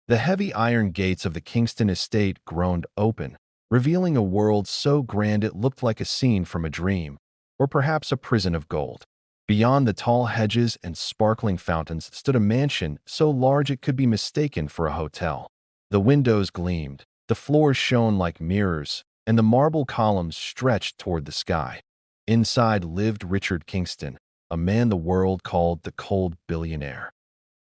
The heavy iron gates of the Kingston estate groaned open, revealing a world so grand it looked like a scene from a dream, or perhaps a prison of gold. Beyond the tall hedges and sparkling fountains stood a mansion so large it could be mistaken for a hotel. The windows gleamed, the floors shone like mirrors, and the marble columns stretched toward the sky. Inside lived Richard Kingston, a man the world called the cold billionaire.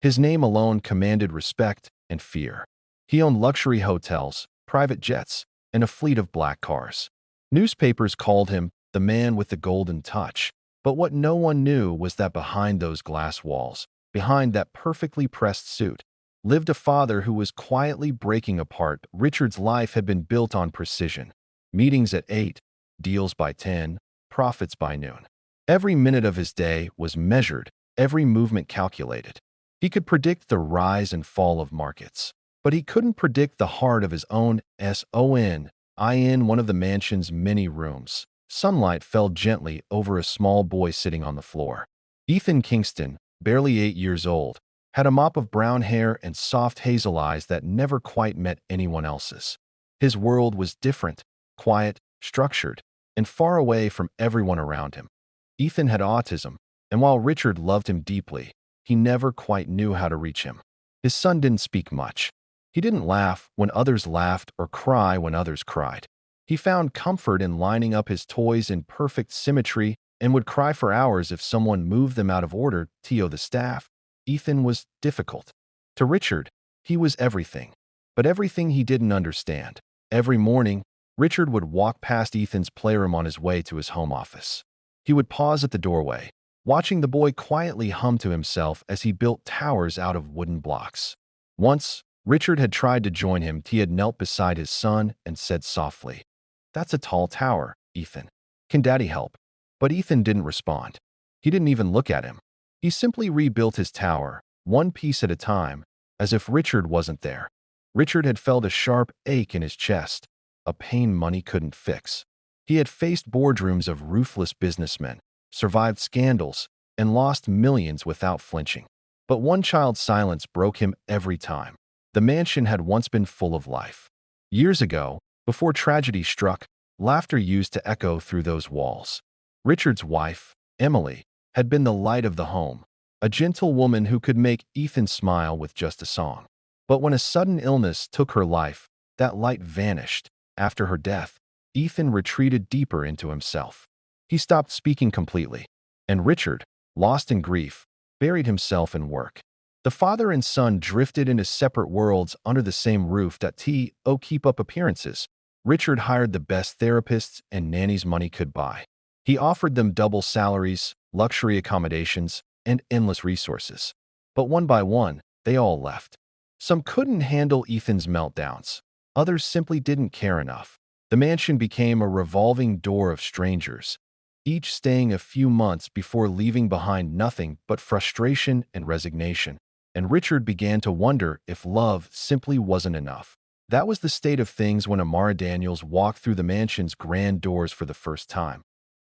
His name alone commanded respect and fear. He owned luxury hotels, private jets, and a fleet of black cars. Newspapers called him the man with the golden touch, but what no one knew was that behind those glass walls, behind that perfectly pressed suit, lived a father who was quietly breaking apart. Richard's life had been built on precision. Meetings at 8, deals by 10, profits by noon. Every minute of his day was measured, every movement calculated. He could predict the rise and fall of markets, but he couldn't predict the heart of his own son. In one of the mansion's many rooms, sunlight fell gently over a small boy sitting on the floor. Ethan Kingston, barely 8 years old, had a mop of brown hair and soft hazel eyes that never quite met anyone else's. His world was different, quiet, structured, and far away from everyone around him. Ethan had autism, and while Richard loved him deeply, he never quite knew how to reach him. His son didn't speak much. He didn't laugh when others laughed or cry when others cried. He found comfort in lining up his toys in perfect symmetry and would cry for hours if someone moved them out of order. The staff. Ethan was difficult. To Richard, he was everything, but everything he didn't understand. Every morning, Richard would walk past Ethan's playroom on his way to his home office. He would pause at the doorway, watching the boy quietly hum to himself as he built towers out of wooden blocks. Once, Richard had tried to join him. He had knelt beside his son and said softly, "That's a tall tower, Ethan. Can Daddy help?" But Ethan didn't respond. He didn't even look at him. He simply rebuilt his tower, one piece at a time, as if Richard wasn't there. Richard had felt a sharp ache in his chest, a pain money couldn't fix. He had faced boardrooms of ruthless businessmen, survived scandals, and lost millions without flinching. But one child's silence broke him every time. The mansion had once been full of life. Years ago, before tragedy struck, laughter used to echo through those walls. Richard's wife, Emily, had been the light of the home, a gentle woman who could make Ethan smile with just a song. But when a sudden illness took her life, that light vanished. After her death, Ethan retreated deeper into himself. He stopped speaking completely, and Richard, lost in grief, buried himself in work. The father and son drifted into separate worlds under the same roof. Keep up appearances. Richard hired the best therapists and nannies money could buy. He offered them double salaries, luxury accommodations, and endless resources. But one by one, they all left. Some couldn't handle Ethan's meltdowns. Others simply didn't care enough. The mansion became a revolving door of strangers, each staying a few months before leaving behind nothing but frustration and resignation. And Richard began to wonder if love simply wasn't enough. That was the state of things when Amara Daniels walked through the mansion's grand doors for the first time.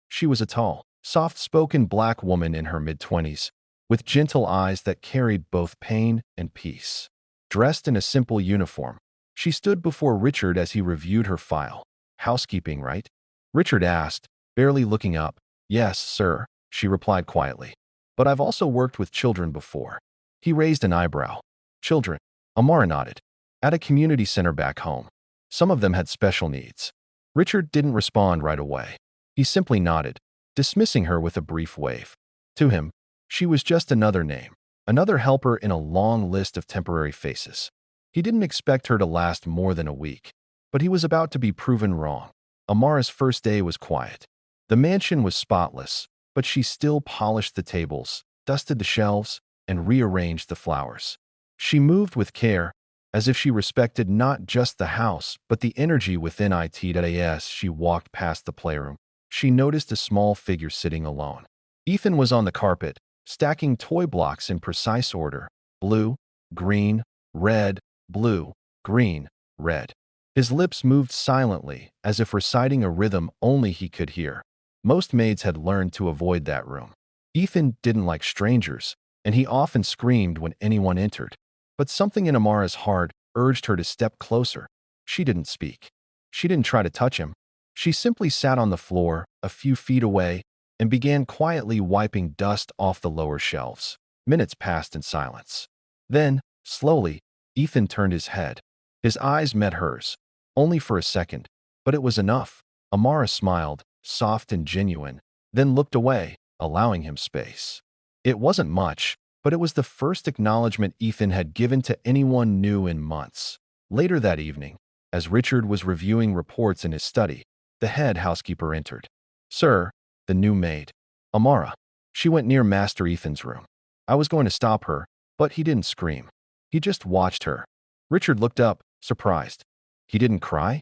She was a tall, soft-spoken black woman in her mid-20s, with gentle eyes that carried both pain and peace. Dressed in a simple uniform, she stood before Richard as he reviewed her file. "Housekeeping, right?" Richard asked, barely looking up. "Yes, sir," she replied quietly. "But I've also worked with children before." He raised an eyebrow. "Children?" Amara nodded. "At a community center back home. Some of them had special needs." Richard didn't respond right away. He simply nodded, dismissing her with a brief wave. To him, she was just another name, another helper in a long list of temporary faces. He didn't expect her to last more than a week, but he was about to be proven wrong. Amara's first day was quiet. The mansion was spotless, but she still polished the tables, dusted the shelves, and rearranged the flowers. She moved with care, as if she respected not just the house, but the energy within it. As she walked past the playroom, she noticed a small figure sitting alone. Ethan was on the carpet, stacking toy blocks in precise order: blue, green, red, blue, green, red. His lips moved silently, as if reciting a rhythm only he could hear. Most maids had learned to avoid that room. Ethan didn't like strangers, and he often screamed when anyone entered. But something in Amara's heart urged her to step closer. She didn't speak. She didn't try to touch him. She simply sat on the floor, a few feet away, and began quietly wiping dust off the lower shelves. Minutes passed in silence. Then, slowly, Ethan turned his head. His eyes met hers, only for a second, but it was enough. Amara smiled, soft and genuine, then looked away, allowing him space. It wasn't much, but it was the first acknowledgement Ethan had given to anyone new in months. Later that evening, as Richard was reviewing reports in his study, the head housekeeper entered. "Sir," the new maid, Amara. She went near Master Ethan's room. I was going to stop her, but he didn't scream. He just watched her. Richard looked up, surprised. "He didn't cry?"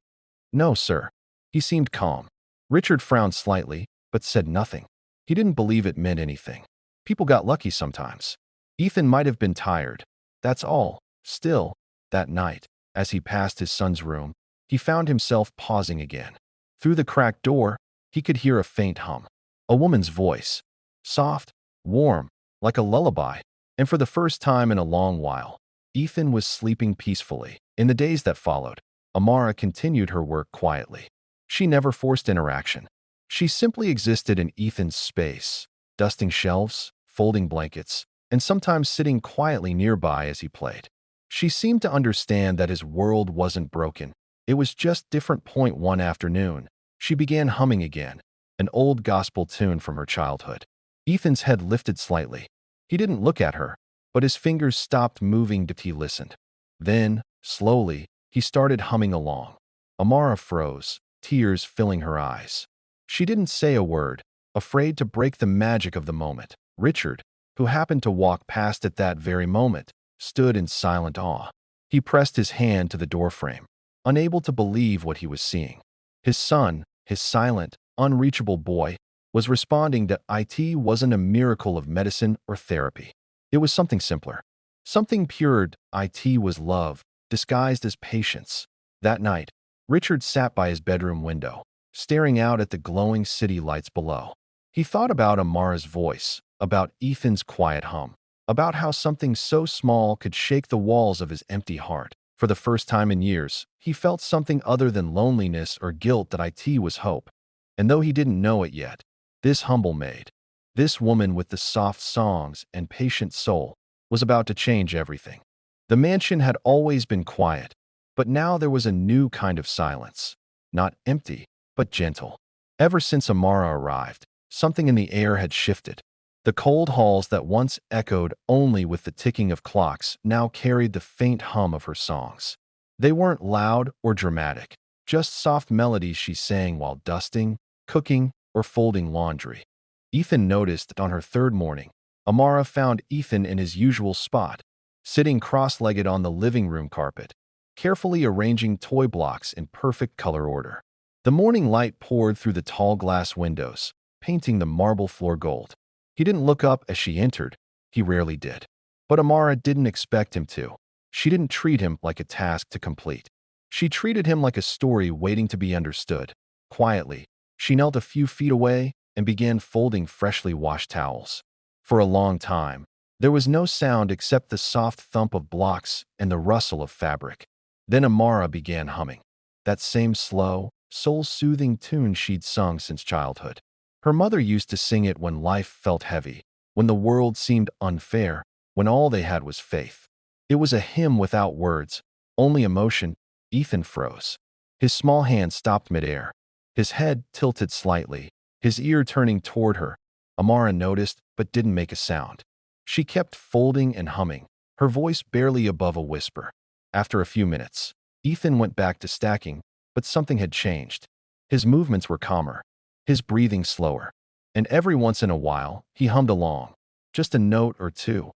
"No, sir." He seemed calm. Richard frowned slightly, but said nothing. He didn't believe it meant anything. People got lucky sometimes. Ethan might have been tired. That's all. Still, that night, as he passed his son's room, he found himself pausing again. Through the cracked door, he could hear a faint hum. A woman's voice. Soft, warm, like a lullaby. And for the first time in a long while, Ethan was sleeping peacefully. In the days that followed, Amara continued her work quietly. She never forced interaction. She simply existed in Ethan's space, dusting shelves, folding blankets, and sometimes sitting quietly nearby as he played. She seemed to understand that his world wasn't broken. It was just different. One afternoon, she began humming again, an old gospel tune from her childhood. Ethan's head lifted slightly. He didn't look at her, but his fingers stopped moving as he listened. Then, slowly, he started humming along. Amara froze, tears filling her eyes. She didn't say a word, afraid to break the magic of the moment. Richard, who happened to walk past at that very moment, stood in silent awe. He pressed his hand to the doorframe, unable to believe what he was seeing. His son, his silent, unreachable boy, was responding to it. Wasn't a miracle of medicine or therapy. It was something simpler. Something pure. It was love, disguised as patience. That night, Richard sat by his bedroom window, staring out at the glowing city lights below. He thought about Amara's voice, about Ethan's quiet hum, about how something so small could shake the walls of his empty heart. For the first time in years, he felt something other than loneliness or guilt. That it was hope. And though he didn't know it yet, this humble maid, this woman with the soft songs and patient soul, was about to change everything. The mansion had always been quiet, but now there was a new kind of silence. Not empty, but gentle. Ever since Amara arrived, something in the air had shifted. The cold halls that once echoed only with the ticking of clocks now carried the faint hum of her songs. They weren't loud or dramatic, just soft melodies she sang while dusting, cooking, or folding laundry. Ethan noticed that on her third morning, Amara found Ethan in his usual spot, sitting cross-legged on the living room carpet, carefully arranging toy blocks in perfect color order. The morning light poured through the tall glass windows, painting the marble floor gold. He didn't look up as she entered. He rarely did. But Amara didn't expect him to. She didn't treat him like a task to complete. She treated him like a story waiting to be understood. Quietly, she knelt a few feet away and began folding freshly washed towels. For a long time, there was no sound except the soft thump of blocks and the rustle of fabric. Then Amara began humming, that same slow, soul-soothing tune she'd sung since childhood. Her mother used to sing it when life felt heavy, when the world seemed unfair, when all they had was faith. It was a hymn without words, only emotion. Ethan froze. His small hand stopped midair. His head tilted slightly, his ear turning toward her. Amara noticed, but didn't make a sound. She kept folding and humming, her voice barely above a whisper. After a few minutes, Ethan went back to stacking, but something had changed. His movements were calmer, his breathing slower, and every once in a while, he hummed along, just a note or two,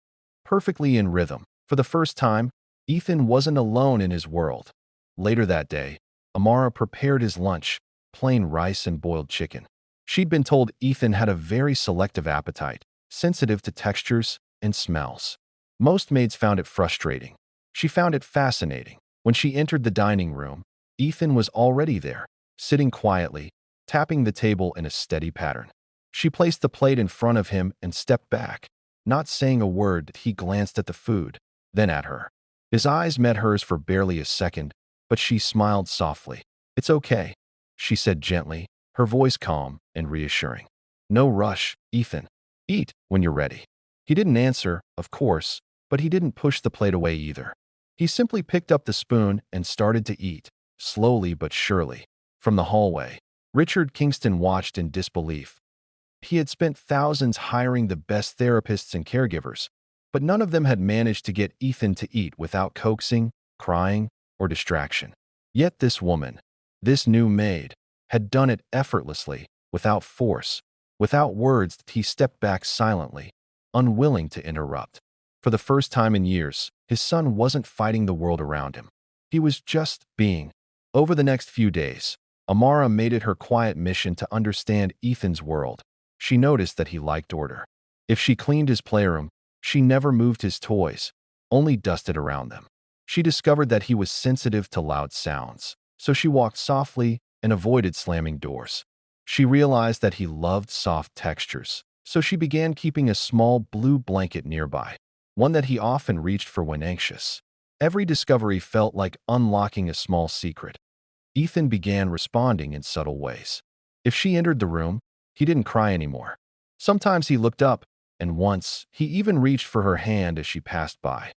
perfectly in rhythm. For the first time, Ethan wasn't alone in his world. Later that day, Amara prepared his lunch, plain rice and boiled chicken. She'd been told Ethan had a very selective appetite, sensitive to textures and smells. Most maids found it frustrating. She found it fascinating. When she entered the dining room, Ethan was already there, sitting quietly, tapping the table in a steady pattern. She placed the plate in front of him and stepped back. Not saying a word, he glanced at the food, then at her. His eyes met hers for barely a second, but she smiled softly. "It's okay," she said gently, her voice calm and reassuring. "No rush, Ethan. Eat when you're ready." He didn't answer, of course, but he didn't push the plate away either. He simply picked up the spoon and started to eat, slowly but surely. From the hallway, Richard Kingston watched in disbelief. He had spent thousands hiring the best therapists and caregivers, but none of them had managed to get Ethan to eat without coaxing, crying, or distraction. Yet this woman, this new maid, had done it effortlessly, without force, without words. He stepped back silently, unwilling to interrupt. For the first time in years, his son wasn't fighting the world around him. He was just being. Over the next few days, Amara made it her quiet mission to understand Ethan's world. She noticed that he liked order. If she cleaned his playroom, she never moved his toys, only dusted around them. She discovered that he was sensitive to loud sounds, so she walked softly and avoided slamming doors. She realized that he loved soft textures, so she began keeping a small blue blanket nearby, one that he often reached for when anxious. Every discovery felt like unlocking a small secret. Ethan began responding in subtle ways. If she entered the room, he didn't cry anymore. Sometimes he looked up, and once he even reached for her hand as she passed by.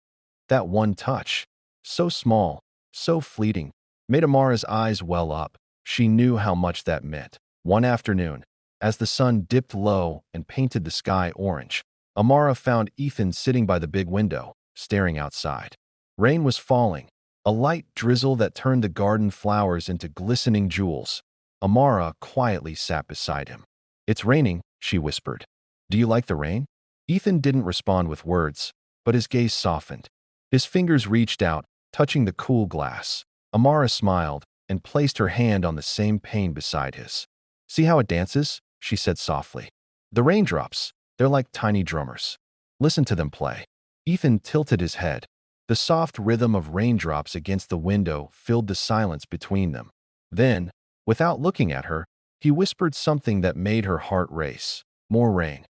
That one touch, so small, so fleeting, made Amara's eyes well up. She knew how much that meant. One afternoon, as the sun dipped low and painted the sky orange, Amara found Ethan sitting by the big window, staring outside. Rain was falling, a light drizzle that turned the garden flowers into glistening jewels. Amara quietly sat beside him. "It's raining," she whispered. "Do you like the rain?" Ethan didn't respond with words, but his gaze softened. His fingers reached out, touching the cool glass. Amara smiled and placed her hand on the same pane beside his. "See how it dances?" she said softly. "The raindrops, they're like tiny drummers. Listen to them play." Ethan tilted his head. The soft rhythm of raindrops against the window filled the silence between them. Then, without looking at her, he whispered something that made her heart race. "More rain."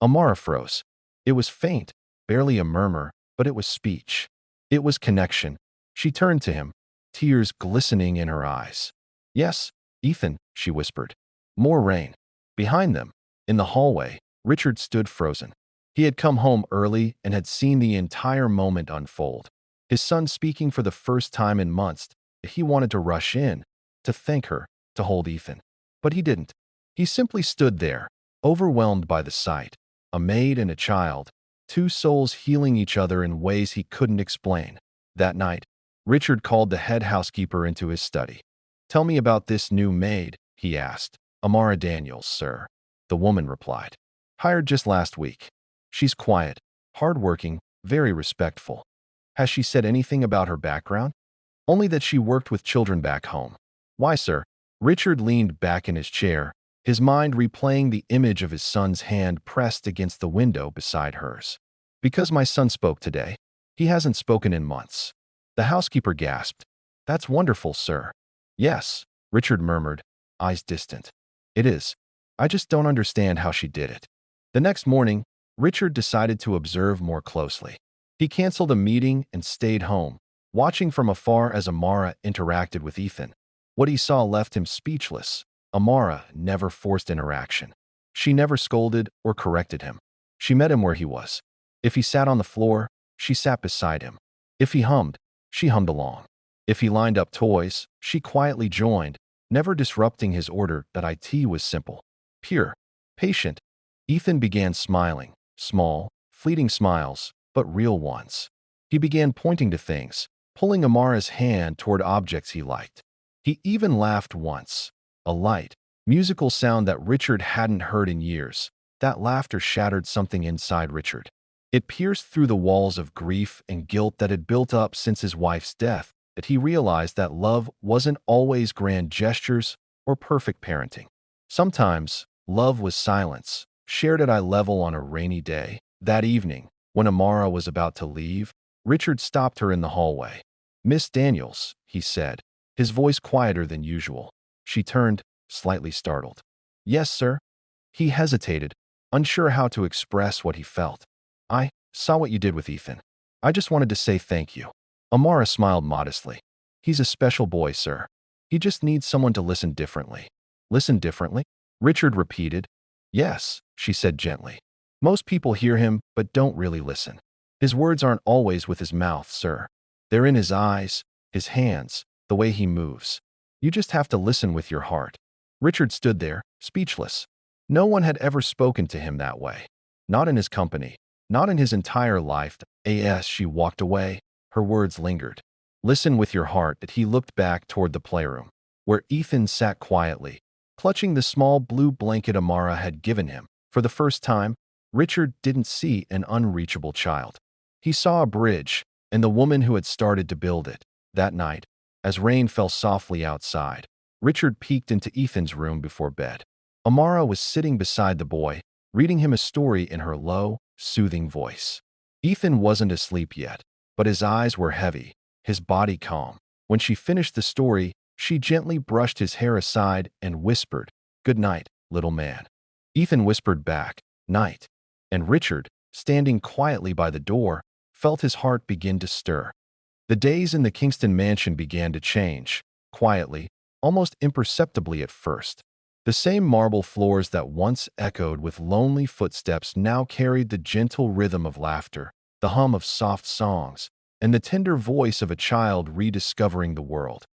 Amara froze. It was faint, barely a murmur, but it was speech. It was connection. She turned to him, tears glistening in her eyes. "Yes, Ethan," she whispered. More rain. Behind them, in the hallway, Richard stood frozen. He had come home early and had seen the entire moment unfold. His son speaking for the first time in months. He wanted to rush in, to thank her, to hold Ethan. But he didn't. He simply stood there, overwhelmed by the sight. A maid and a child, two souls healing each other in ways he couldn't explain. That night, Richard called the head housekeeper into his study. "Tell me about this new maid," he asked. "Amara Daniels, sir," the woman replied. "Hired just last week. She's quiet, hardworking, very respectful." "Has she said anything about her background?" "Only that she worked with children back home." "Why, sir?" Richard leaned back in his chair, his mind replaying the image of his son's hand pressed against the window beside hers. "Because my son spoke today. He hasn't spoken in months." The housekeeper gasped. "That's wonderful, sir." "Yes," Richard murmured, eyes distant. "It is. I just don't understand how she did it." The next morning, Richard decided to observe more closely. He canceled a meeting and stayed home, watching from afar as Amara interacted with Ethan. What he saw left him speechless. Amara never forced interaction. She never scolded or corrected him. She met him where he was. If he sat on the floor, she sat beside him. If he hummed, she hummed along. If he lined up toys, she quietly joined, never disrupting his order. That IT was simple, pure, patient. Ethan began smiling, small, fleeting smiles, but real ones. He began pointing to things, pulling Amara's hand toward objects he liked. He even laughed once, a light, musical sound that Richard hadn't heard in years. That laughter shattered something inside Richard. It pierced through the walls of grief and guilt that had built up since his wife's death, that he realized that love wasn't always grand gestures or perfect parenting. Sometimes, love was silence, shared at eye level on a rainy day. That evening, when Amara was about to leave, Richard stopped her in the hallway. "Miss Daniels," he said, his voice quieter than usual. She turned, slightly startled. "Yes, sir." He hesitated, unsure how to express what he felt. "I saw what you did with Ethan. I just wanted to say thank you." Amara smiled modestly. He's a special boy, sir. He just needs someone to listen differently. Listen differently? Richard repeated. Yes, she said gently. Most people hear him, but don't really listen. His words aren't always with his mouth, sir. They're in his eyes, his hands, the way he moves. You just have to listen with your heart. Richard stood there, speechless. No one had ever spoken to him that way. Not in his company, not in his entire life. As she walked away, her words lingered. Listen with your heart. That he looked back toward the playroom, where Ethan sat quietly, clutching the small blue blanket Amara had given him. For the first time, Richard didn't see an unreachable child. He saw a bridge, and the woman who had started to build it. That night, as rain fell softly outside, Richard peeked into Ethan's room before bed. Amara was sitting beside the boy, reading him a story in her low, soothing voice. Ethan wasn't asleep yet, but his eyes were heavy, his body calm. When she finished the story, she gently brushed his hair aside and whispered, "Good night, little man." Ethan whispered back, "Night." And Richard, standing quietly by the door, felt his heart begin to stir. The days in the Kingston mansion began to change, quietly, almost imperceptibly at first. The same marble floors that once echoed with lonely footsteps now carried the gentle rhythm of laughter, the hum of soft songs, and the tender voice of a child rediscovering the world.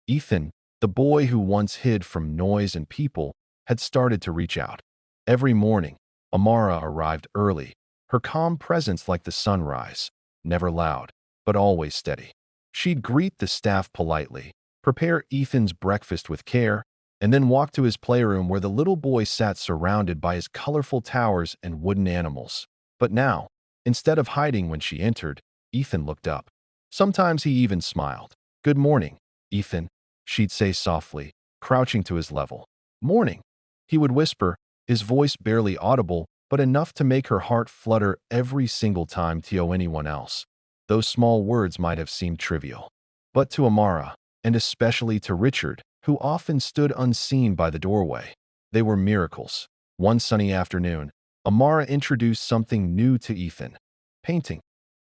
Ethan, the boy who once hid from noise and people, had started to reach out. Every morning, Amara arrived early, her calm presence like the sunrise, never loud, but always steady. She'd greet the staff politely, prepare Ethan's breakfast with care, and then walk to his playroom where the little boy sat surrounded by his colorful towers and wooden animals. But now, instead of hiding when she entered, Ethan looked up. Sometimes he even smiled. "Good morning, Ethan," she'd say softly, crouching to his level. "Morning," he would whisper, his voice barely audible, but enough to make her heart flutter every single time to anyone else. Those small words might have seemed trivial. But to Amara, and especially to Richard, who often stood unseen by the doorway, they were miracles. One sunny afternoon, Amara introduced something new to Ethan: painting.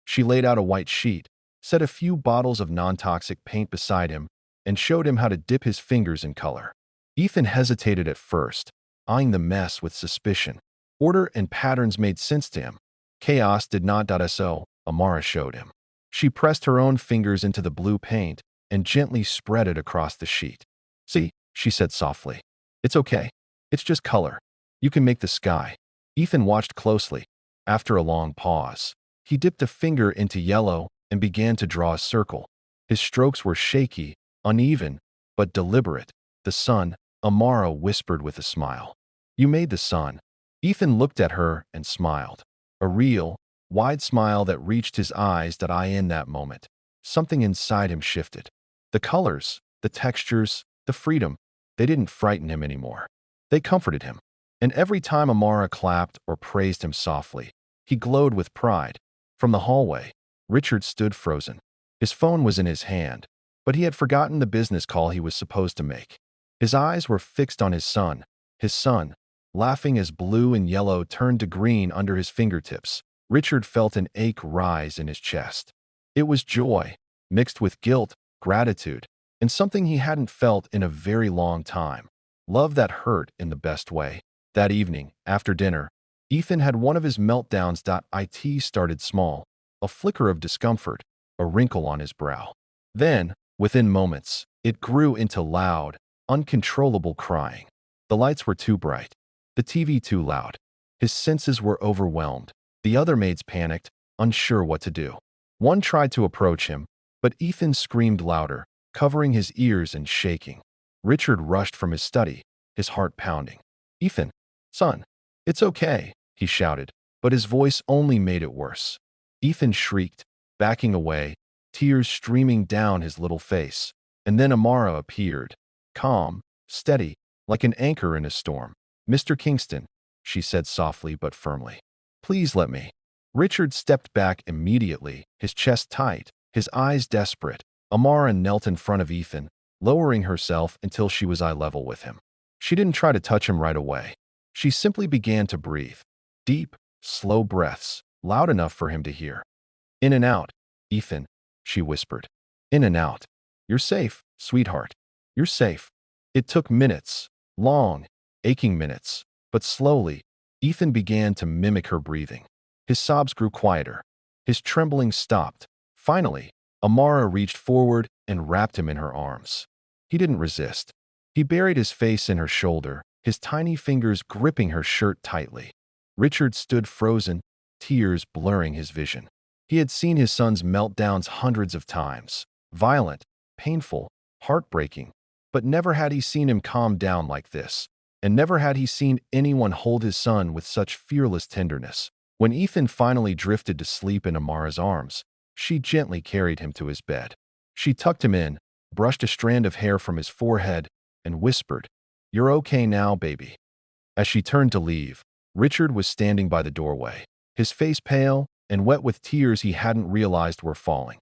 She laid out a white sheet, set a few bottles of non-toxic paint beside him, and showed him how to dip his fingers in color. Ethan hesitated at first, eyeing the mess with suspicion. Order and patterns made sense to him. Chaos did not. So, Amara showed him. She pressed her own fingers into the blue paint and gently spread it across the sheet. "See," she said softly. "It's okay. It's just color. You can make the sky." Ethan watched closely. After a long pause, he dipped a finger into yellow and began to draw a circle. His strokes were shaky, uneven, but deliberate. "The sun," Amara whispered with a smile. "You made the sun." Ethan looked at her and smiled. A real, wide smile that reached his eyes. In that moment, something inside him shifted. The colors, the textures, the freedom, they didn't frighten him anymore. They comforted him. And every time Amara clapped or praised him softly, he glowed with pride. From the hallway, Richard stood frozen. His phone was in his hand, but he had forgotten the business call he was supposed to make. His eyes were fixed on his son, laughing as blue and yellow turned to green under his fingertips. Richard felt an ache rise in his chest. It was joy, mixed with guilt, gratitude, and something he hadn't felt in a very long time. Love that hurt in the best way. That evening, after dinner, Ethan had one of his meltdowns. It started small, a flicker of discomfort, a wrinkle on his brow. Then, within moments, it grew into loud, uncontrollable crying. The lights were too bright, the TV too loud. His senses were overwhelmed. The other maids panicked, unsure what to do. One tried to approach him, but Ethan screamed louder, covering his ears and shaking. Richard rushed from his study, his heart pounding. "Ethan, son, it's okay," he shouted, but his voice only made it worse. Ethan shrieked, backing away, tears streaming down his little face. And then Amara appeared, calm, steady, like an anchor in a storm. "Mr. Kingston," she said softly but firmly, "please let me." Richard stepped back immediately, his chest tight, his eyes desperate. Amara knelt in front of Ethan, lowering herself until she was eye level with him. She didn't try to touch him right away. She simply began to breathe. Deep, slow breaths, loud enough for him to hear. "In and out, Ethan," she whispered. In and out. You're safe, sweetheart. You're safe. It took minutes, long, aching minutes, but slowly, Ethan began to mimic her breathing. His sobs grew quieter. His trembling stopped. Finally, Amara reached forward and wrapped him in her arms. He didn't resist. He buried his face in her shoulder, his tiny fingers gripping her shirt tightly. Richard stood frozen, tears blurring his vision. He had seen his son's meltdowns hundreds of times, violent, painful, heartbreaking, but never had he seen him calm down like this, and never had he seen anyone hold his son with such fearless tenderness. When Ethan finally drifted to sleep in Amara's arms, she gently carried him to his bed. She tucked him in, brushed a strand of hair from his forehead, and whispered, "You're okay now, baby." As she turned to leave, Richard was standing by the doorway, his face pale and wet with tears he hadn't realized were falling.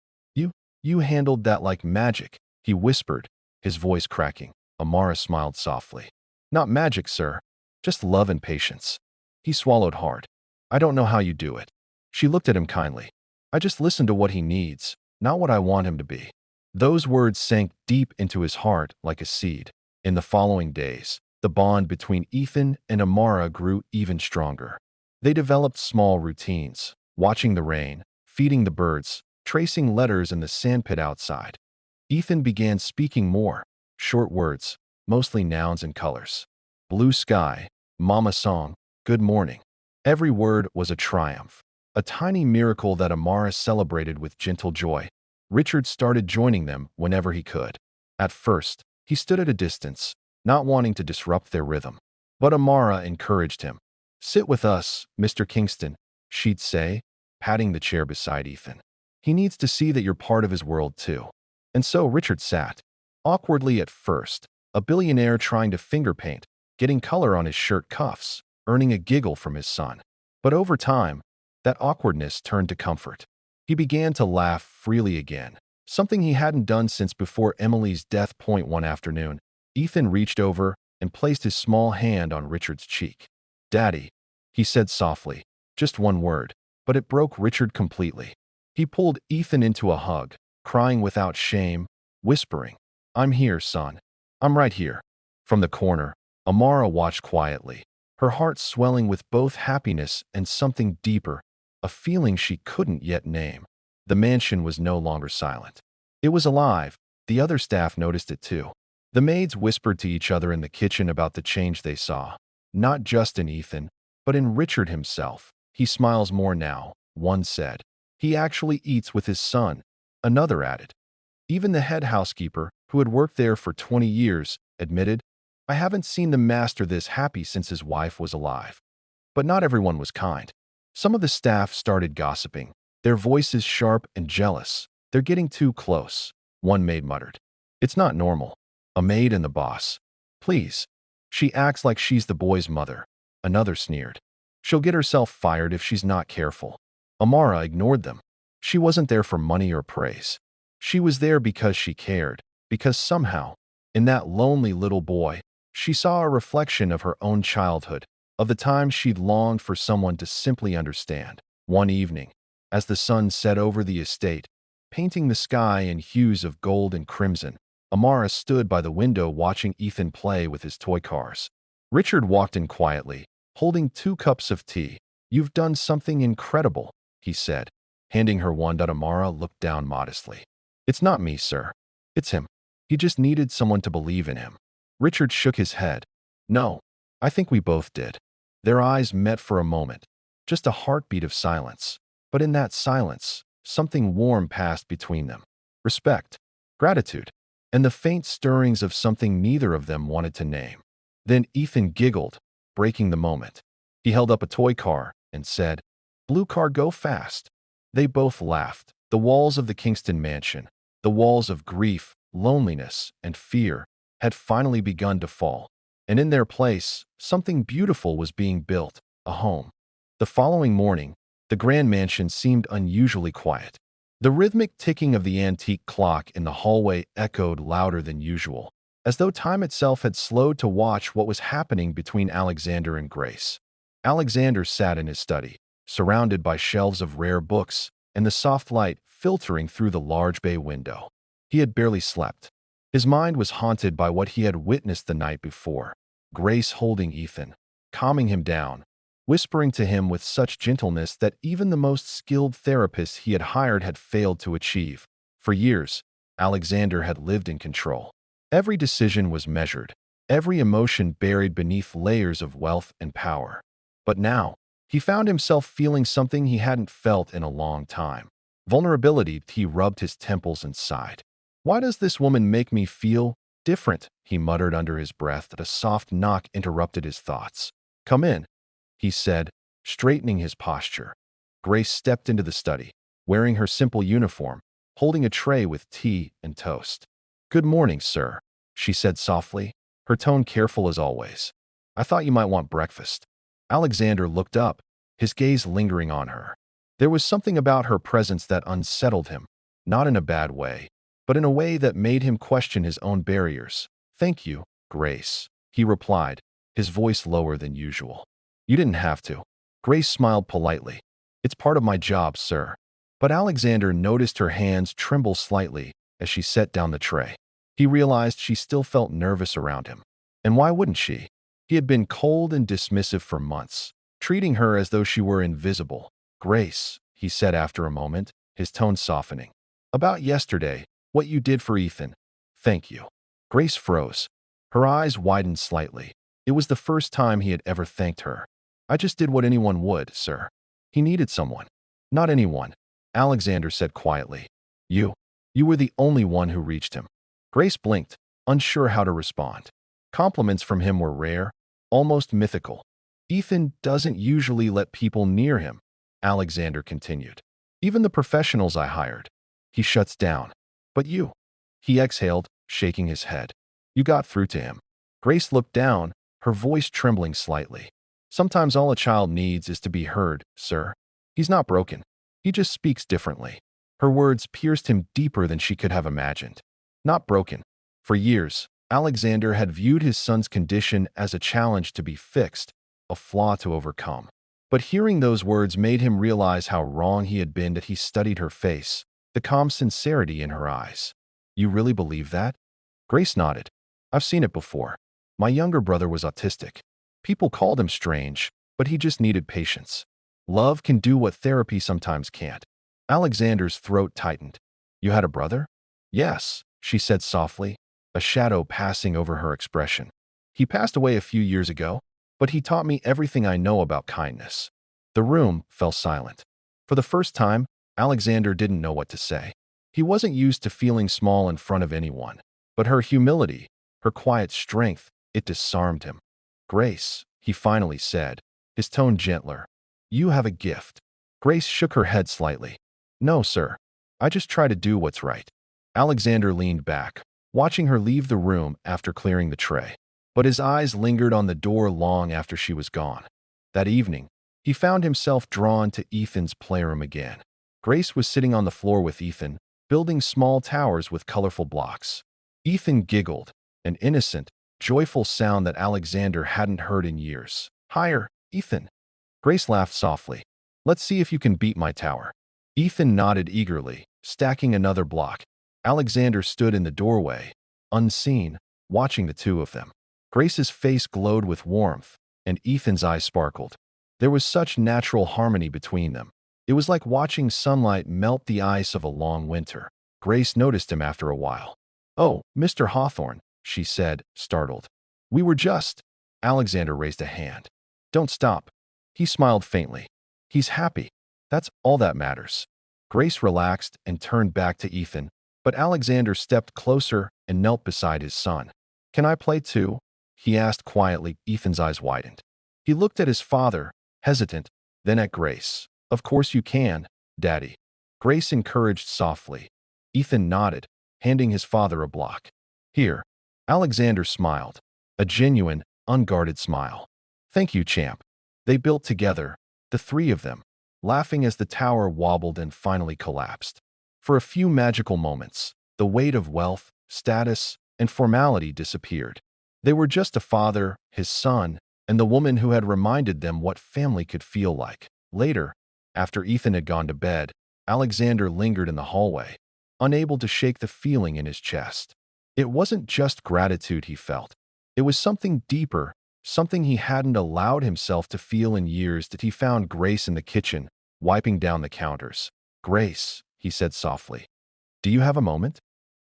You handled that like magic," he whispered, his voice cracking. Amara smiled softly. "Not magic, sir. Just love and patience." He swallowed hard. "I don't know how you do it." She looked at him kindly. "I just listen to what he needs, not what I want him to be." Those words sank deep into his heart like a seed. In the following days, the bond between Ethan and Amara grew even stronger. They developed small routines, watching the rain, feeding the birds, tracing letters in the sandpit outside. Ethan began speaking more, short words, mostly nouns and colors. Blue sky, mama song, good morning. Every word was a triumph, a tiny miracle that Amara celebrated with gentle joy. Richard started joining them whenever he could. At first, he stood at a distance, not wanting to disrupt their rhythm. But Amara encouraged him. "Sit with us, Mr. Kingston," she'd say, patting the chair beside Ethan. "He needs to see that you're part of his world too." And so Richard sat, awkwardly at first, a billionaire trying to finger paint, getting color on his shirt cuffs, earning a giggle from his son. But over time, that awkwardness turned to comfort. He began to laugh freely again, something he hadn't done since before Emily's death point one afternoon. Ethan reached over and placed his small hand on Richard's cheek. "Daddy," he said softly, just one word, but it broke Richard completely. He pulled Ethan into a hug, crying without shame, whispering, "I'm here, son. I'm right here." From the corner, Amara watched quietly, her heart swelling with both happiness and something deeper, a feeling she couldn't yet name. The mansion was no longer silent. It was alive. The other staff noticed it too. The maids whispered to each other in the kitchen about the change they saw, not just in Ethan, but in Richard himself. "He smiles more now," one said. "He actually eats with his son," another added. Even the head housekeeper, who had worked there for 20 years, admitted, "I haven't seen the master this happy since his wife was alive." But not everyone was kind. Some of the staff started gossiping, their voices sharp and jealous. "They're getting too close," one maid muttered. "It's not normal." A maid and the boss. "Please. She acts like she's the boy's mother," another sneered. "She'll get herself fired if she's not careful." Amara ignored them. She wasn't there for money or praise. She was there because she cared, because somehow, in that lonely little boy, she saw a reflection of her own childhood, of the time she'd longed for someone to simply understand. One evening, as the sun set over the estate, painting the sky in hues of gold and crimson, Amara stood by the window watching Ethan play with his toy cars. Richard walked in quietly, holding 2 cups of tea. "You've done something incredible," he said, handing her one. Amara looked down modestly. "It's not me, sir. It's him. He just needed someone to believe in him." Richard shook his head. "No, I think we both did." Their eyes met for a moment, just a heartbeat of silence. But in that silence, something warm passed between them. Respect, gratitude, and the faint stirrings of something neither of them wanted to name. Then Ethan giggled, breaking the moment. He held up a toy car and said, "Blue car, go fast." They both laughed. The walls of the Kingston mansion, the walls of grief, loneliness, and fear, had finally begun to fall. And in their place, something beautiful was being built, a home. The following morning, the grand mansion seemed unusually quiet. The rhythmic ticking of the antique clock in the hallway echoed louder than usual, as though time itself had slowed to watch what was happening between Alexander and Grace. Alexander sat in his study, surrounded by shelves of rare books, and the soft light filtering through the large bay window. He had barely slept. His mind was haunted by what he had witnessed the night before. Grace holding Ethan, calming him down, whispering to him with such gentleness that even the most skilled therapists he had hired had failed to achieve. For years, Alexander had lived in control. Every decision was measured, every emotion buried beneath layers of wealth and power. But now, he found himself feeling something he hadn't felt in a long time. Vulnerability. He rubbed his temples and sighed. "Why does this woman make me feel different?" he muttered under his breath. A soft knock interrupted his thoughts. "Come in," he said, straightening his posture. Grace stepped into the study, wearing her simple uniform, holding a tray with tea and toast. "Good morning, sir," she said softly, her tone careful as always. "I thought you might want breakfast." Alexander looked up, his gaze lingering on her. There was something about her presence that unsettled him, not in a bad way, but in a way that made him question his own barriers. "Thank you, Grace," he replied, his voice lower than usual. "You didn't have to." Grace smiled politely. "It's part of my job, sir." But Alexander noticed her hands tremble slightly as she set down the tray. He realized she still felt nervous around him. And why wouldn't she? He had been cold and dismissive for months, treating her as though she were invisible. "Grace," he said after a moment, his tone softening. "About yesterday, what you did for Ethan. Thank you." Grace froze. Her eyes widened slightly. It was the first time he had ever thanked her. "I just did what anyone would, sir." He needed someone. "Not anyone," Alexander said quietly. You. You were the only one who reached him." Grace blinked, unsure how to respond. Compliments from him were rare, almost mythical. "Ethan doesn't usually let people near him," Alexander continued. "Even the professionals I hired." He shuts down. "But you." He exhaled, shaking his head. "You got through to him." Grace looked down, her voice trembling slightly. "Sometimes all a child needs is to be heard, sir. He's not broken. He just speaks differently." Her words pierced him deeper than she could have imagined. Not broken. For years, Alexander had viewed his son's condition as a challenge to be fixed, a flaw to overcome. But hearing those words made him realize how wrong he had been. That he studied her face, the calm sincerity in her eyes. "You really believe that?" Grace nodded. "I've seen it before. My younger brother was autistic. People called him strange, but he just needed patience. Love can do what therapy sometimes can't." Alexander's throat tightened. "You had a brother?" "Yes," she said softly, a shadow passing over her expression. "He passed away a few years ago, but he taught me everything I know about kindness." The room fell silent. For the first time, Alexander didn't know what to say. He wasn't used to feeling small in front of anyone, but her humility, her quiet strength, it disarmed him. "Grace," he finally said, his tone gentler, "you have a gift." Grace shook her head slightly. "No, sir. I just try to do what's right." Alexander leaned back, watching her leave the room after clearing the tray. But his eyes lingered on the door long after she was gone. That evening, he found himself drawn to Ethan's playroom again. Grace was sitting on the floor with Ethan, building small towers with colorful blocks. Ethan giggled, an innocent, joyful sound that Alexander hadn't heard in years. "Higher, Ethan." Grace laughed softly. "Let's see if you can beat my tower." Ethan nodded eagerly, stacking another block. Alexander stood in the doorway, unseen, watching the two of them. Grace's face glowed with warmth, and Ethan's eyes sparkled. There was such natural harmony between them. It was like watching sunlight melt the ice of a long winter. Grace noticed him after a while. "Oh, Mr. Hawthorne," she said, startled. "We were just—" Alexander raised a hand. "Don't stop." He smiled faintly. "He's happy. That's all that matters." Grace relaxed and turned back to Ethan, but Alexander stepped closer and knelt beside his son. "Can I play too?" he asked quietly. Ethan's eyes widened. He looked at his father, hesitant, then at Grace. "Of course you can, Daddy." Grace encouraged softly. Ethan nodded, handing his father a block. "Here." Alexander smiled, a genuine, unguarded smile. "Thank you, champ." They built together, the three of them, laughing as the tower wobbled and finally collapsed. For a few magical moments, the weight of wealth, status, and formality disappeared. They were just a father, his son, and the woman who had reminded them what family could feel like. Later, after Ethan had gone to bed, Alexander lingered in the hallway, unable to shake the feeling in his chest. It wasn't just gratitude he felt. It was something deeper, something he hadn't allowed himself to feel in years. That he found Grace in the kitchen, wiping down the counters. "Grace," he said softly, "do you have a moment?"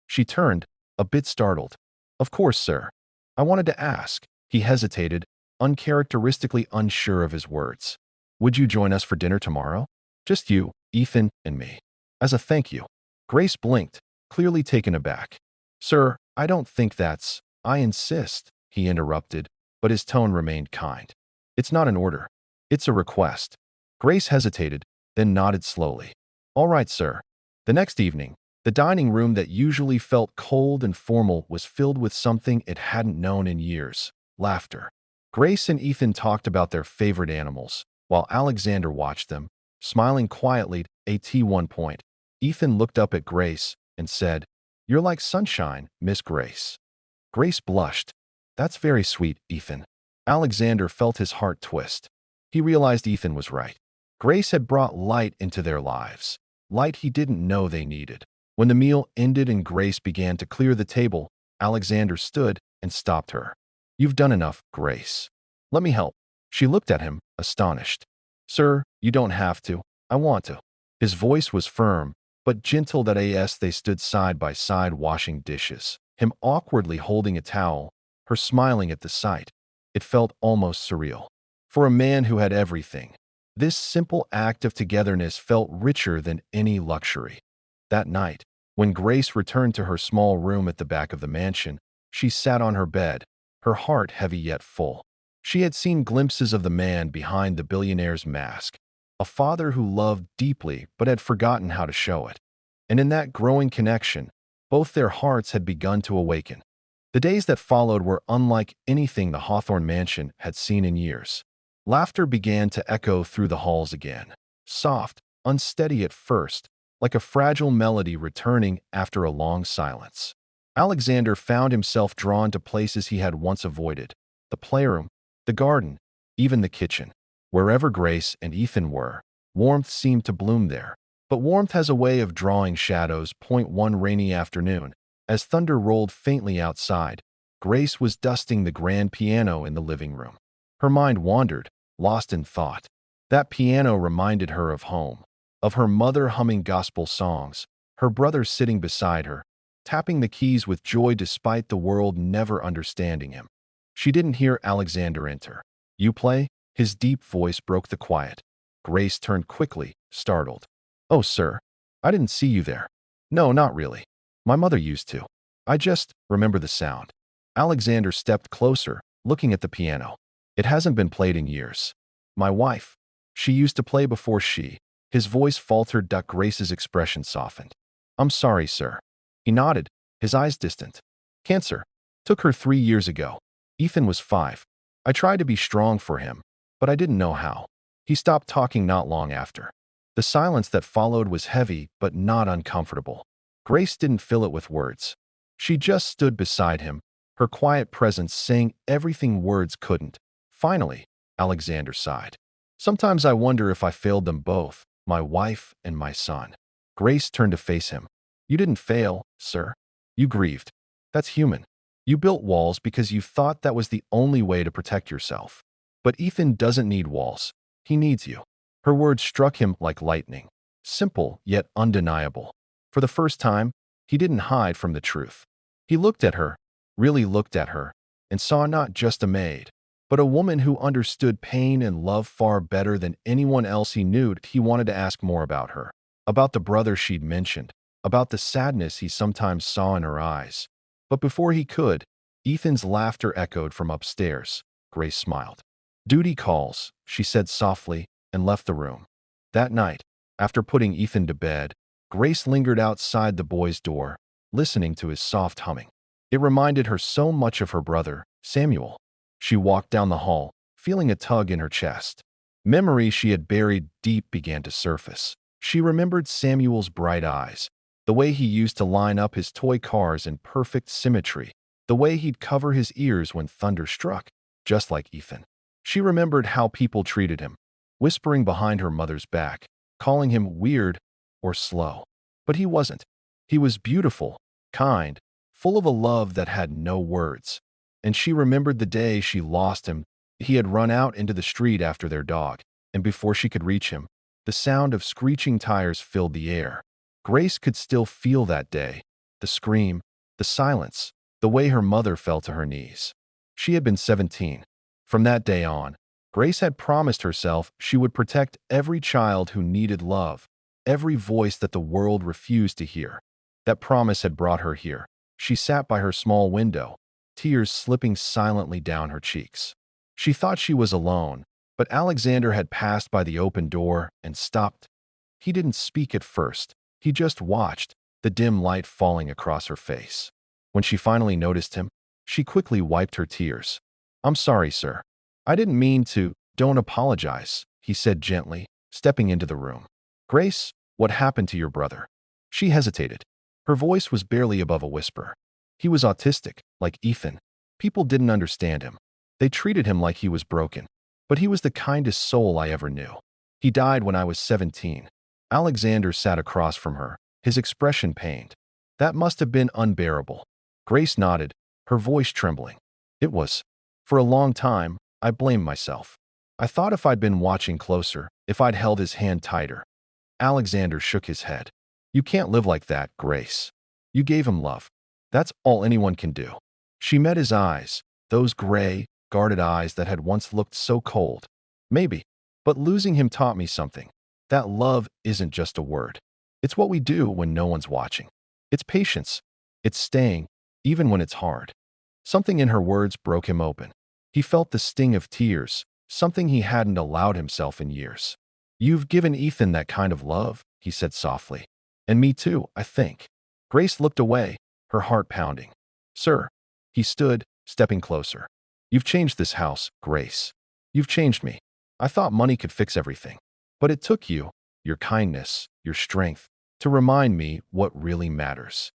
She turned, a bit startled. "Of course, sir. I wanted to ask." He hesitated, uncharacteristically unsure of his words. "Would you join us for dinner tomorrow? Just you, Ethan, and me. As a thank you." Grace blinked, clearly taken aback. "Sir, I don't think that's— I insist," he interrupted, but his tone remained kind. "It's not an order. It's a request." Grace hesitated, then nodded slowly. "All right, sir." The next evening, the dining room that usually felt cold and formal was filled with something it hadn't known in years: laughter. Grace and Ethan talked about their favorite animals, while Alexander watched them, smiling quietly. At one point, Ethan looked up at Grace and said, "You're like sunshine, Miss Grace." Grace blushed. "That's very sweet, Ethan." Alexander felt his heart twist. He realized Ethan was right. Grace had brought light into their lives, light he didn't know they needed. When the meal ended and Grace began to clear the table, Alexander stood and stopped her. "You've done enough, Grace. Let me help." She looked at him, astonished. "Sir, you don't have to. I want to." His voice was firm, but gentle. That as they stood side by side washing dishes, him awkwardly holding a towel, her smiling at the sight. It felt almost surreal. For a man who had everything, this simple act of togetherness felt richer than any luxury. That night, when Grace returned to her small room at the back of the mansion, she sat on her bed, her heart heavy yet full. She had seen glimpses of the man behind the billionaire's mask, a father who loved deeply but had forgotten how to show it. And in that growing connection, both their hearts had begun to awaken. The days that followed were unlike anything the Hawthorne mansion had seen in years. Laughter began to echo through the halls again, soft, unsteady at first, like a fragile melody returning after a long silence. Alexander found himself drawn to places he had once avoided: the playroom, the garden, even the kitchen. Wherever Grace and Ethan were, warmth seemed to bloom there. But warmth has a way of drawing shadows. One rainy afternoon, as thunder rolled faintly outside, Grace was dusting the grand piano in the living room. Her mind wandered, lost in thought. That piano reminded her of home, of her mother humming gospel songs, her brother sitting beside her, tapping the keys with joy despite the world never understanding him. She didn't hear Alexander enter. "You play?" His deep voice broke the quiet. Grace turned quickly, startled. "Oh, sir, I didn't see you there." "No, not really. My mother used to. I just remember the sound." Alexander stepped closer, looking at the piano. "It hasn't been played in years. My wife, she used to play before she—" His voice faltered. Grace's expression softened. "I'm sorry, sir." He nodded, his eyes distant. "Cancer. Took her 3 years ago. Ethan was 5. I tried to be strong for him, but I didn't know how." He stopped talking not long after. The silence that followed was heavy but not uncomfortable. Grace didn't fill it with words. She just stood beside him, her quiet presence saying everything words couldn't. Finally, Alexander sighed. "Sometimes I wonder if I failed them both, my wife and my son." Grace turned to face him. "You didn't fail, sir. You grieved. That's human. You built walls because you thought that was the only way to protect yourself. But Ethan doesn't need walls. He needs you." Her words struck him like lightning, simple yet undeniable. For the first time, he didn't hide from the truth. He looked at her, really looked at her, and saw not just a maid, but a woman who understood pain and love far better than anyone else he knew. He wanted to ask more about her, about the brother she'd mentioned, about the sadness he sometimes saw in her eyes. But before he could, Ethan's laughter echoed from upstairs. Grace smiled. "Duty calls," she said softly, and left the room. That night, after putting Ethan to bed, Grace lingered outside the boy's door, listening to his soft humming. It reminded her so much of her brother, Samuel. She walked down the hall, feeling a tug in her chest. Memories she had buried deep began to surface. She remembered Samuel's bright eyes, the way he used to line up his toy cars in perfect symmetry, the way he'd cover his ears when thunder struck, just like Ethan. She remembered how people treated him, whispering behind her mother's back, calling him weird or slow. But he wasn't. He was beautiful, kind, full of a love that had no words. And she remembered the day she lost him. He had run out into the street after their dog, and before she could reach him, the sound of screeching tires filled the air. Grace could still feel that day, the scream, the silence, the way her mother fell to her knees. She had been 17. From that day on, Grace had promised herself she would protect every child who needed love, every voice that the world refused to hear. That promise had brought her here. She sat by her small window, tears slipping silently down her cheeks. She thought she was alone, but Alexander had passed by the open door and stopped. He didn't speak at first. He just watched, the dim light falling across her face. When she finally noticed him, she quickly wiped her tears. "I'm sorry, sir. I didn't mean to." "Don't apologize," he said gently, stepping into the room. "Grace, what happened to your brother?" She hesitated. Her voice was barely above a whisper. "He was autistic, like Ethan. People didn't understand him. They treated him like he was broken. But he was the kindest soul I ever knew. He died when I was 17. Alexander sat across from her, his expression pained. "That must have been unbearable." Grace nodded, her voice trembling. "It was. For a long time, I blamed myself. I thought if I'd been watching closer, if I'd held his hand tighter." Alexander shook his head. "You can't live like that, Grace. You gave him love. That's all anyone can do." She met his eyes, those gray, guarded eyes that had once looked so cold. "Maybe. But losing him taught me something. That love isn't just a word. It's what we do when no one's watching. It's patience. It's staying, even when it's hard." Something in her words broke him open. He felt the sting of tears, something he hadn't allowed himself in years. "You've given Ethan that kind of love," he said softly. "And me too, I think." Grace looked away, her heart pounding. "Sir." He stood, stepping closer. "You've changed this house, Grace. You've changed me. I thought money could fix everything. But it took you, your kindness, your strength, to remind me what really matters."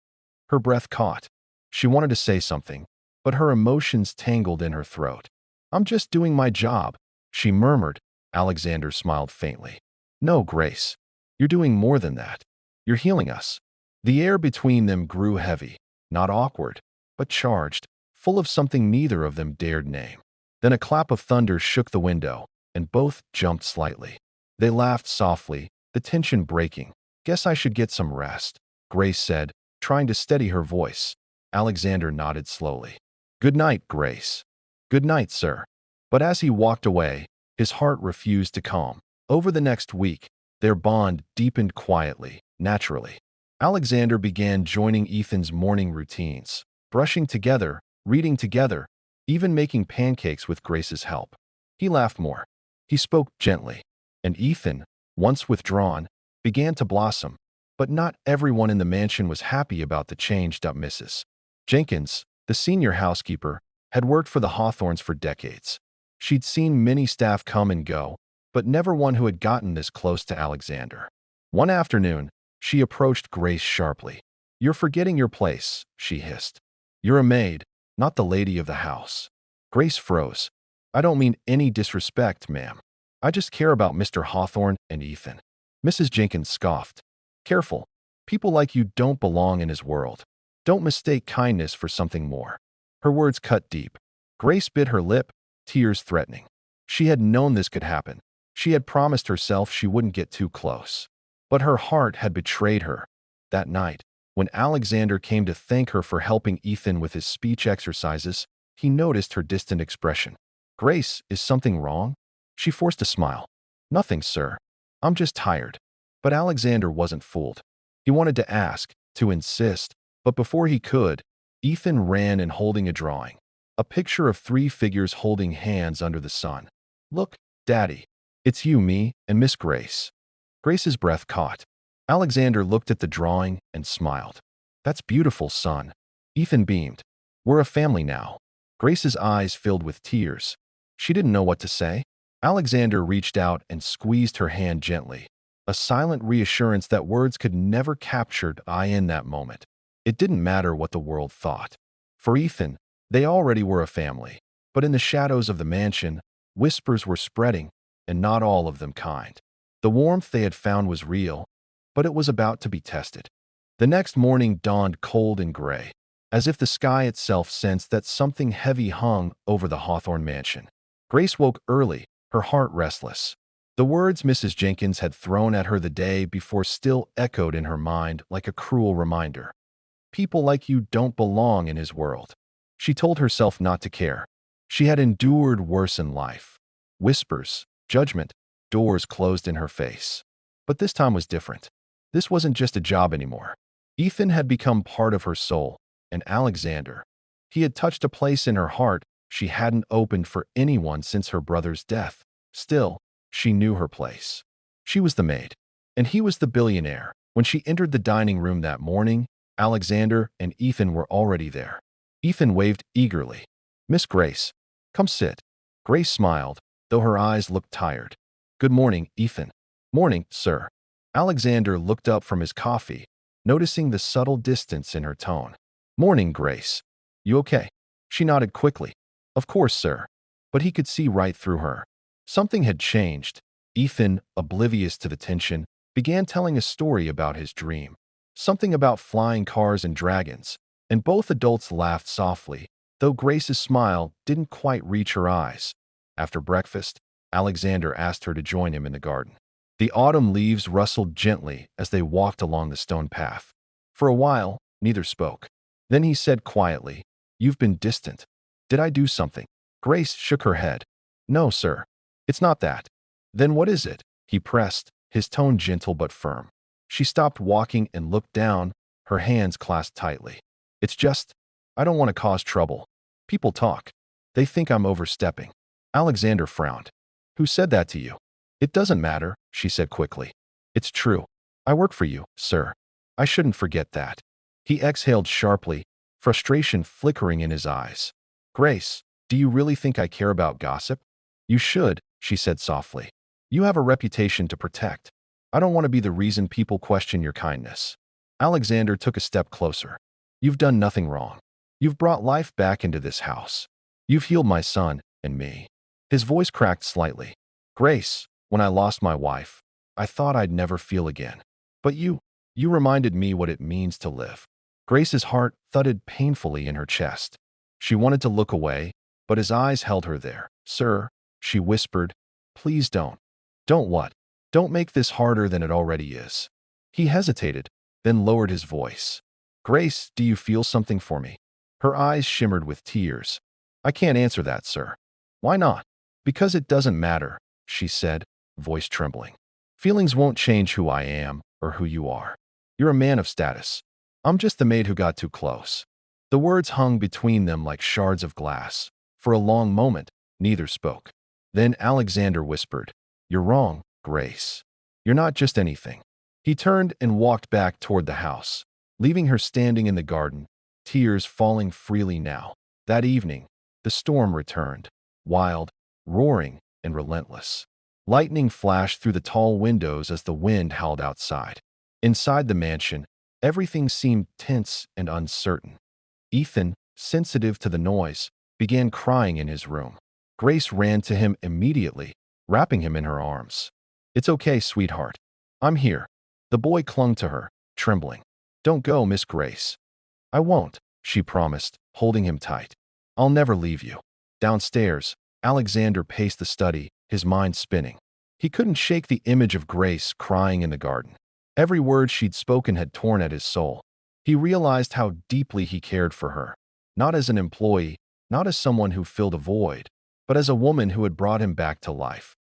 Her breath caught. She wanted to say something, but her emotions tangled in her throat. "I'm just doing my job," she murmured. Alexander smiled faintly. "No, Grace. You're doing more than that. You're healing us." The air between them grew heavy, not awkward, but charged, full of something neither of them dared name. Then a clap of thunder shook the window, and both jumped slightly. They laughed softly, the tension breaking. "Guess I should get some rest," Grace said, trying to steady her voice. Alexander nodded slowly. "Good night, Grace." "Good night, sir." But as he walked away, his heart refused to calm. Over the next week, their bond deepened quietly, naturally. Alexander began joining Ethan's morning routines, brushing together, reading together, even making pancakes with Grace's help. He laughed more. He spoke gently. And Ethan, once withdrawn, began to blossom. But not everyone in the mansion was happy about the changed up Mrs. Jenkins, the senior housekeeper, had worked for the Hawthorns for decades. She'd seen many staff come and go, but never one who had gotten this close to Alexander. One afternoon, she approached Grace sharply. "You're forgetting your place," she hissed. "You're a maid, not the lady of the house." Grace froze. "I don't mean any disrespect, ma'am. I just care about Mr. Hawthorne and Ethan." Mrs. Jenkins scoffed. "Careful. People like you don't belong in his world. Don't mistake kindness for something more." Her words cut deep. Grace bit her lip, tears threatening. She had known this could happen. She had promised herself she wouldn't get too close. But her heart had betrayed her. That night, when Alexander came to thank her for helping Ethan with his speech exercises, he noticed her distant expression. "Grace, is something wrong?" She forced a smile. "Nothing, sir. I'm just tired." But Alexander wasn't fooled. He wanted to ask, to insist, but before he could, Ethan ran in holding a drawing. A picture of three figures holding hands under the sun. "Look, Daddy. It's you, me, and Miss Grace." Grace's breath caught. Alexander looked at the drawing and smiled. "That's beautiful, son." Ethan beamed. "We're a family now." Grace's eyes filled with tears. She didn't know what to say. Alexander reached out and squeezed her hand gently. A silent reassurance that words could never capture in that moment. It didn't matter what the world thought. For Ethan, they already were a family. But in the shadows of the mansion, whispers were spreading, and not all of them kind. The warmth they had found was real, but it was about to be tested. The next morning dawned cold and gray, as if the sky itself sensed that something heavy hung over the Hawthorne mansion. Grace woke early, her heart restless. The words Mrs. Jenkins had thrown at her the day before still echoed in her mind like a cruel reminder. People like you don't belong in his world. She told herself not to care. She had endured worse in life. Whispers, judgment, doors closed in her face. But this time was different. This wasn't just a job anymore. Ethan had become part of her soul, and Alexander. He had touched a place in her heart she hadn't opened for anyone since her brother's death. Still, she knew her place. She was the maid, and he was the billionaire. When she entered the dining room that morning, Alexander and Ethan were already there. Ethan waved eagerly. "Miss Grace, come sit." Grace smiled, though her eyes looked tired. "Good morning, Ethan." "Morning, sir." Alexander looked up from his coffee, noticing the subtle distance in her tone. "Morning, Grace. You okay?" She nodded quickly. "Of course, sir." But he could see right through her. Something had changed. Ethan, oblivious to the tension, began telling a story about his dream. Something about flying cars and dragons, and both adults laughed softly, though Grace's smile didn't quite reach her eyes. After breakfast, Alexander asked her to join him in the garden. The autumn leaves rustled gently as they walked along the stone path. For a while, neither spoke. Then he said quietly, "You've been distant. Did I do something?" Grace shook her head. "No, sir. It's not that." "Then what is it?" he pressed, his tone gentle but firm. She stopped walking and looked down, her hands clasped tightly. "It's just, I don't want to cause trouble. People talk. They think I'm overstepping." Alexander frowned. "Who said that to you?" "It doesn't matter," she said quickly. "It's true. I work for you, sir. I shouldn't forget that." He exhaled sharply, frustration flickering in his eyes. "Grace, do you really think I care about gossip?" "You should," she said softly. "You have a reputation to protect. I don't want to be the reason people question your kindness." Alexander took a step closer. "You've done nothing wrong. You've brought life back into this house. You've healed my son and me." His voice cracked slightly. "Grace, when I lost my wife, I thought I'd never feel again. But you reminded me what it means to live." Grace's heart thudded painfully in her chest. She wanted to look away, but his eyes held her there. "Sir," she whispered, "please don't." "Don't what?" "Don't make this harder than it already is." He hesitated, then lowered his voice. "Grace, do you feel something for me?" Her eyes shimmered with tears. "I can't answer that, sir." "Why not?" "Because it doesn't matter," she said, voice trembling. "Feelings won't change who I am or who you are. You're a man of status. I'm just the maid who got too close." The words hung between them like shards of glass. For a long moment, neither spoke. Then Alexander whispered, "You're wrong, Grace. You're not just anything." He turned and walked back toward the house, leaving her standing in the garden, tears falling freely now. That evening, the storm returned, wild, roaring, and relentless. Lightning flashed through the tall windows as the wind howled outside. Inside the mansion, everything seemed tense and uncertain. Ethan, sensitive to the noise, began crying in his room. Grace ran to him immediately, wrapping him in her arms. "It's okay, sweetheart. I'm here." The boy clung to her, trembling. "Don't go, Miss Grace." "I won't," she promised, holding him tight. "I'll never leave you." Downstairs, Alexander paced the study, his mind spinning. He couldn't shake the image of Grace crying in the garden. Every word she'd spoken had torn at his soul. He realized how deeply he cared for her, not as an employee, not as someone who filled a void, but as a woman who had brought him back to life.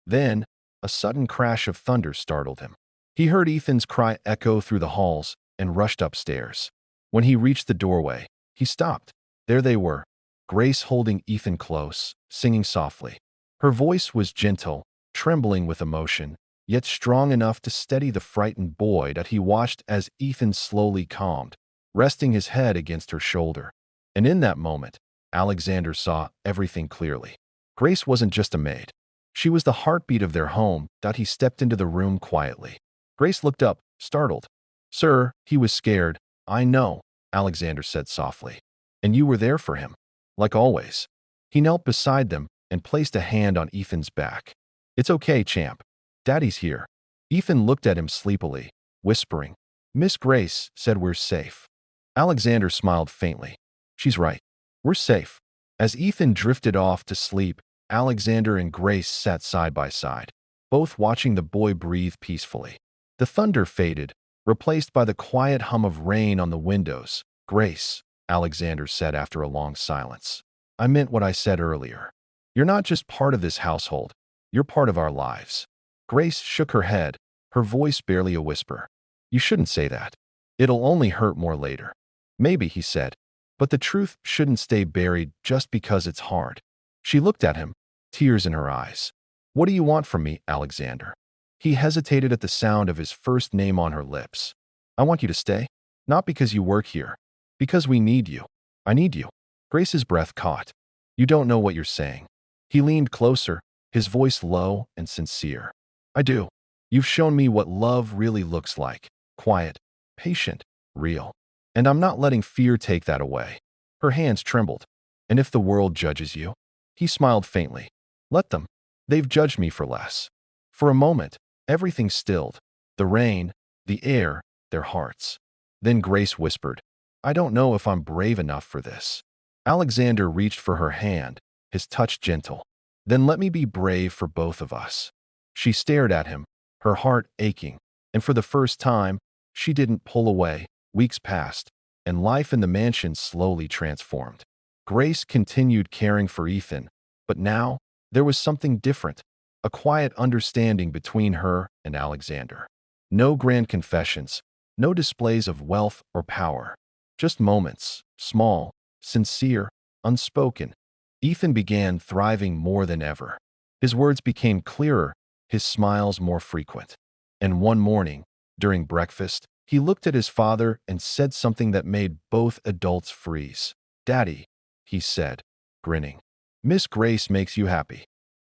Then, a sudden crash of thunder startled him. He heard Ethan's cry echo through the halls and rushed upstairs. When he reached the doorway, he stopped. There they were, Grace holding Ethan close, singing softly. Her voice was gentle, trembling with emotion, yet strong enough to steady the frightened boy that he watched as Ethan slowly calmed, resting his head against her shoulder. And in that moment, Alexander saw everything clearly. Grace wasn't just a maid. She was the heartbeat of their home. He stepped into the room quietly. Grace looked up, startled. "Sir," he was scared. "I know," Alexander said softly. "And you were there for him, like always." He knelt beside them and placed a hand on Ethan's back. "It's okay, champ. Daddy's here." Ethan looked at him sleepily. whispering. Miss Grace said we're safe. Alexander smiled faintly. She's right. We're safe. As Ethan drifted off to sleep, Alexander and Grace sat side by side, both watching the boy breathe peacefully. The thunder faded, replaced by the quiet hum of rain on the windows. Grace, Alexander said after a long silence. I meant what I said earlier. You're not just part of this household. You're part of our lives. Grace shook her head, her voice barely a whisper. You shouldn't say that. It'll only hurt more later. Maybe, he said, but the truth shouldn't stay buried just because it's hard. She looked at him, tears in her eyes. What do you want from me, Alexander? He hesitated at the sound of his first name on her lips. I want you to stay. Not because you work here. Because we need you. I need you. Grace's breath caught. You don't know what you're saying. He leaned closer, his voice low and sincere. I do. You've shown me what love really looks like. Quiet, patient, real. And I'm not letting fear take that away. Her hands trembled. And if the world judges you? He smiled faintly. Let them. They've judged me for less. For a moment, everything stilled. The rain, the air, their hearts. Then Grace whispered, I don't know if I'm brave enough for this. Alexander reached for her hand, his touch gentle. Then let me be brave for both of us. She stared at him, her heart aching, and for the first time, she didn't pull away. Weeks passed, and life in the mansion slowly transformed. Grace continued caring for Ethan, but now there was something different, a quiet understanding between her and Alexander. No grand confessions, no displays of wealth or power, just moments, small, sincere, unspoken. Ethan began thriving more than ever. His words became clearer, his smiles more frequent. And one morning, during breakfast, he looked at his father and said something that made both adults freeze. Daddy, he said, grinning. Miss Grace makes you happy.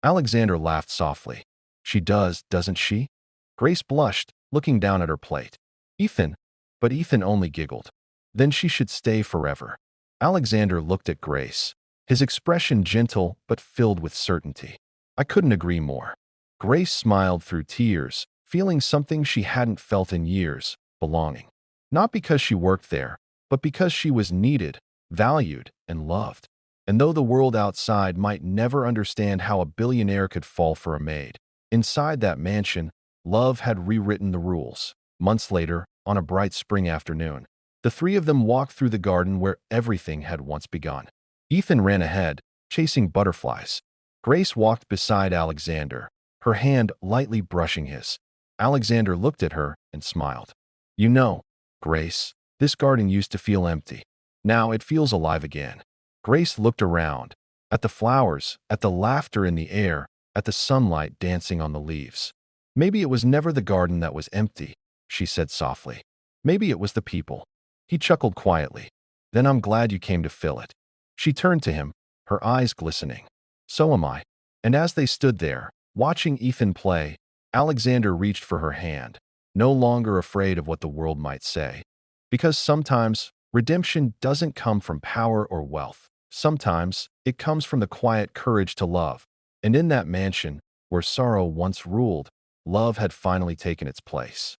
Alexander laughed softly. She does, doesn't she? Grace blushed, looking down at her plate. Ethan, but Ethan only giggled. Then she should stay forever. Alexander looked at Grace, his expression gentle but filled with certainty. I couldn't agree more. Grace smiled through tears, feeling something she hadn't felt in years, belonging. Not because she worked there, but because she was needed, valued, and loved. And though the world outside might never understand how a billionaire could fall for a maid, inside that mansion, love had rewritten the rules. Months later, on a bright spring afternoon, the three of them walked through the garden where everything had once begun. Ethan ran ahead, chasing butterflies. Grace walked beside Alexander, her hand lightly brushing his. Alexander looked at her and smiled. You know, Grace, this garden used to feel empty. Now it feels alive again. Grace looked around, at the flowers, at the laughter in the air, at the sunlight dancing on the leaves. Maybe it was never the garden that was empty, she said softly. Maybe it was the people. He chuckled quietly. Then I'm glad you came to fill it. She turned to him, her eyes glistening. So am I. And as they stood there, watching Ethan play, Alexander reached for her hand, no longer afraid of what the world might say. Because sometimes, redemption doesn't come from power or wealth. Sometimes, it comes from the quiet courage to love. And in that mansion, where sorrow once ruled, love had finally taken its place.